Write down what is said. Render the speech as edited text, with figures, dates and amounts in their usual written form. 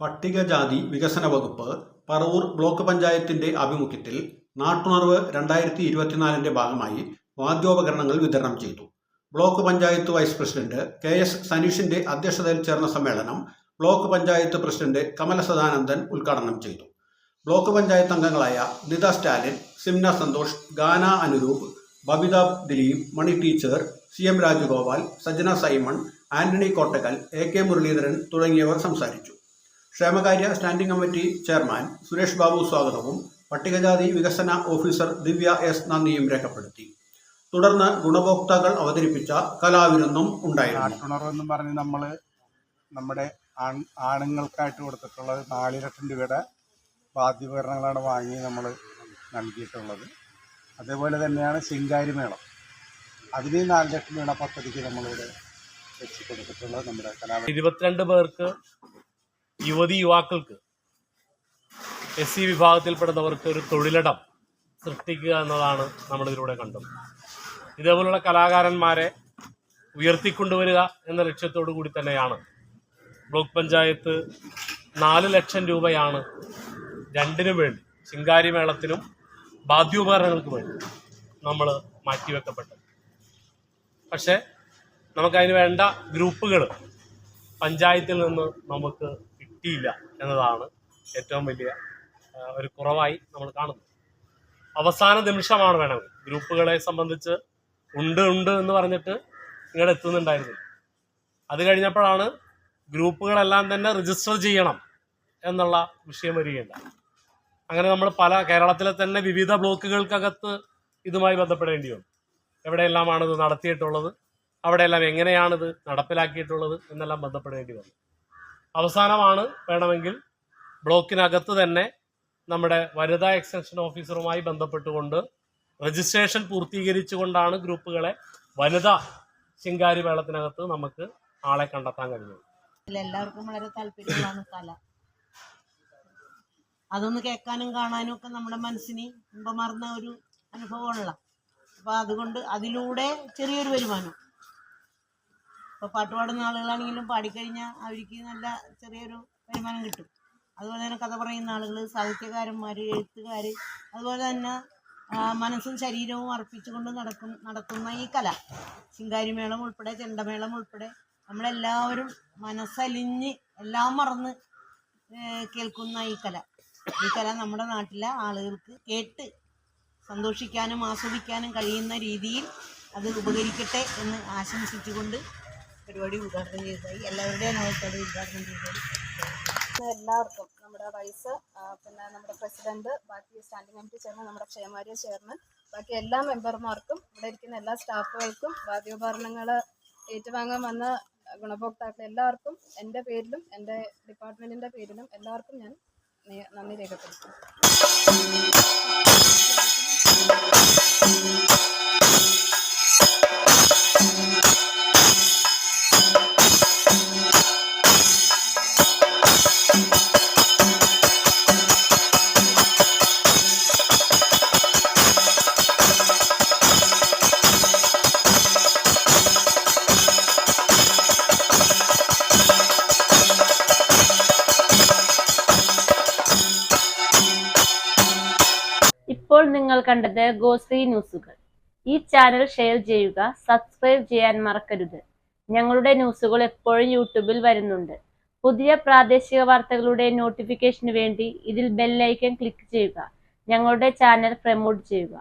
പട്ടികജാതി വികസന വകുപ്പ് പറവൂർ ബ്ലോക്ക് പഞ്ചായത്തിന്റെ ആഭിമുഖ്യത്തിൽ നാട്ടുണർവ് 2024 ഭാഗമായി വാദ്യോപകരണങ്ങൾ വിതരണം ചെയ്തു. Block panchayat vice president KS സനീഷിന്റെ അധ്യക്ഷതയിൽ ചേർന്ന സമ്മേളനം ബ്ലോക്ക് പഞ്ചായത്ത് പ്രസിഡന്റ് കമല സദാനന്ദൻ ഉദ്ഘാടനം ചെയ്തു. ബ്ലോക്ക് പഞ്ചായത്ത് അംഗങ്ങളായ Nita Stalin, Simna Santhosh, Gana Anuroop, Babitha Dileep, Mani teacher, CM Rajagopal, Sajana Simon, Antony Kottakkal, AK Muraleedharan തുടങ്ങിയവർ സംസാരിച്ചു. ക്ഷേമകാര്യ standing committee chairman Suresh Babu സ്വാഗതവും പട്ടികജാതി വികസന ഓഫീസർ ദിവ്യ S നന്ദിയും രേഖപ്പെടുത്തി. തുടർന്ന് ഗുണഭോക്താക്കൾ അവതരിപ്പിച്ച കലാവിരുന്നും ഉണ്ടായിരുന്നു. നാട്ടുണർവെന്ന് പറഞ്ഞ് നമ്മൾ നമ്മുടെ ആണുങ്ങൾക്കായിട്ട് കൊടുത്തിട്ടുള്ളത് 4 ലക്ഷം രൂപയുടെ വാദ്യോപകരണങ്ങളാണ് വാങ്ങി നമ്മൾ നൽകിയിട്ടുള്ളത്. അതേപോലെ തന്നെയാണ് ശിങ്കാരി മേളം, അതിന് 4 ലക്ഷം രൂപയുടെ പദ്ധതിക്ക് നമ്മളിവിടെ വെച്ച് കൊടുത്തിട്ടുള്ളത്. നമ്മുടെ 22 പേർക്ക് യുവാക്കൾക്ക് SC വിഭാഗത്തിൽപ്പെടുന്നവർക്ക് ഒരു തൊഴിലിടം സൃഷ്ടിക്കുക എന്നതാണ് നമ്മളിതിലൂടെ കണ്ടത്. ഇതേപോലുള്ള കലാകാരന്മാരെ ഉയർത്തിക്കൊണ്ടുവരിക എന്ന ലക്ഷ്യത്തോടു കൂടി തന്നെയാണ് ബ്ലോക്ക് പഞ്ചായത്ത് 4 ലക്ഷം രൂപയാണ് രണ്ടിനും വേണ്ടി, ശിങ്കാരി മേളത്തിനും വാദ്യോപകരണങ്ങൾക്ക് വേണ്ടി നമ്മൾ മാറ്റിവെക്കപ്പെട്ടത്. പക്ഷേ നമുക്കതിന് വേണ്ട ഗ്രൂപ്പുകൾ പഞ്ചായത്തിൽ നിന്ന് നമുക്ക് കിട്ടിയില്ല എന്നതാണ് ഏറ്റവും വലിയ ഒരു കുറവായി നമ്മൾ കാണുന്നത്. അവസാന നിമിഷമാണ് വേണമെങ്കിൽ ഗ്രൂപ്പുകളെ സംബന്ധിച്ച് ഉണ്ട് എന്ന് പറഞ്ഞിട്ട് ഇങ്ങോട്ട് എത്തുന്നുണ്ടായിരുന്നു. അത് കഴിഞ്ഞപ്പോഴാണ് ഗ്രൂപ്പുകളെല്ലാം തന്നെ രജിസ്റ്റർ ചെയ്യണം എന്നുള്ള വിഷയം വരികയുണ്ടായി. അങ്ങനെ നമ്മൾ കേരളത്തിലെ തന്നെ വിവിധ ബ്ലോക്കുകൾക്കകത്ത് ഇതുമായി ബന്ധപ്പെടേണ്ടി വന്നു. എവിടെയെല്ലാമാണിത് നടത്തിയിട്ടുള്ളത്, അവിടെയെല്ലാം എങ്ങനെയാണിത് നടപ്പിലാക്കിയിട്ടുള്ളത് എന്നെല്ലാം ബന്ധപ്പെടേണ്ടി വന്നു. അവസാനമാണ് വേണമെങ്കിൽ ബ്ലോക്കിനകത്ത് തന്നെ നമ്മുടെ വനിതാ എക്സ്റ്റൻഷൻ ഓഫീസറുമായി ബന്ധപ്പെട്ടുകൊണ്ട് രജിസ്ട്രേഷൻ പൂർത്തീകരിച്ചുകൊണ്ടാണ് ഗ്രൂപ്പുകളെ വനിതാ ശിങ്കാരി മേളത്തിനകത്ത് നമുക്ക് ആളെ കണ്ടെത്താൻ കഴിഞ്ഞത്. എല്ലാവർക്കും വളരെ താല്പര്യമാണ് കല. അതൊന്ന് കേൾക്കാനും കാണാനും ഒക്കെ നമ്മുടെ മനസ്സിന് ഇമ്പമാർന്ന ഒരു അനുഭവമുള്ള. അപ്പോൾ അതുകൊണ്ട് അതിലൂടെ ചെറിയൊരു വരുമാനം, ഇപ്പോൾ പാട്ട് പാടുന്ന ആളുകളാണെങ്കിലും പാടിക്കഴിഞ്ഞാൽ അവർക്ക് നല്ല ചെറിയൊരു വരുമാനം കിട്ടും. അതുപോലെ തന്നെ കഥ പറയുന്ന ആളുകൾ, സാഹിത്യകാരന്മാർ, എഴുത്തുകാർ, അതുപോലെ തന്നെ മനസ്സും ശരീരവും അർപ്പിച്ചുകൊണ്ട് നടത്തുന്ന ഈ കല, ശിങ്കാരിമേളം ഉൾപ്പെടെ ചെണ്ടമേളം ഉൾപ്പെടെ നമ്മളെല്ലാവരും മനസ്സലിഞ്ഞ് എല്ലാം മറന്ന് കേൾക്കുന്ന ഈ കല നമ്മുടെ നാട്ടിലെ ആളുകൾക്ക് കേട്ട് സന്തോഷിക്കാനും ആസ്വദിക്കാനും കഴിയുന്ന രീതിയിൽ അത് ഉപകരിക്കട്ടെ എന്ന് ആശംസിച്ചുകൊണ്ട് പരിപാടി ഉദ്ഘാടനം ചെയ്തതായി. എല്ലാവരുടെയും അനുഭവത്തോടെ ഉദ്ഘാടനം ചെയ്തതായി. എല്ലാവർക്കും നമ്മുടെ വൈസ്, പിന്നെ നമ്മുടെ പ്രസിഡന്റ്, ബാക്കി സ്റ്റാൻഡിംഗ് കമ്മിറ്റി ചെയർമാൻ, നമ്മുടെ ക്ഷേമകാര്യ ചെയർമാൻ, ബാക്കി എല്ലാ മെമ്പർമാർക്കും, ഇവിടെ ഇരിക്കുന്ന എല്ലാ സ്റ്റാഫുകൾക്കും, വാദ്യോപകരണങ്ങൾ ഏറ്റുവാങ്ങാൻ വന്ന ഗുണഭോക്താക്കൾ എല്ലാവർക്കും എൻ്റെ പേരിലും എൻ്റെ ഡിപ്പാർട്ട്മെൻറ്റിൻ്റെ പേരിലും എല്ലാവർക്കും ഞാൻ നന്ദി രേഖപ്പെടുത്തുന്നു. ഇപ്പോൾ നിങ്ങൾ കണ്ടത് ഗോശ്രീ ന്യൂസുകൾ. ഈ ചാനൽ ഷെയർ ചെയ്യുക, സബ്സ്ക്രൈബ് ചെയ്യാൻ മറക്കരുത്. ഞങ്ങളുടെ ന്യൂസുകൾ എപ്പോഴും യൂട്യൂബിൽ വരുന്നുണ്ട്. പുതിയ പ്രാദേശിക വാർത്തകളുടെ നോട്ടിഫിക്കേഷന് വേണ്ടി ഇതിൽ ബെൽ ഐക്കൺ ക്ലിക്ക് ചെയ്യുക. ഞങ്ങളുടെ ചാനൽ പ്രമോട്ട് ചെയ്യുക.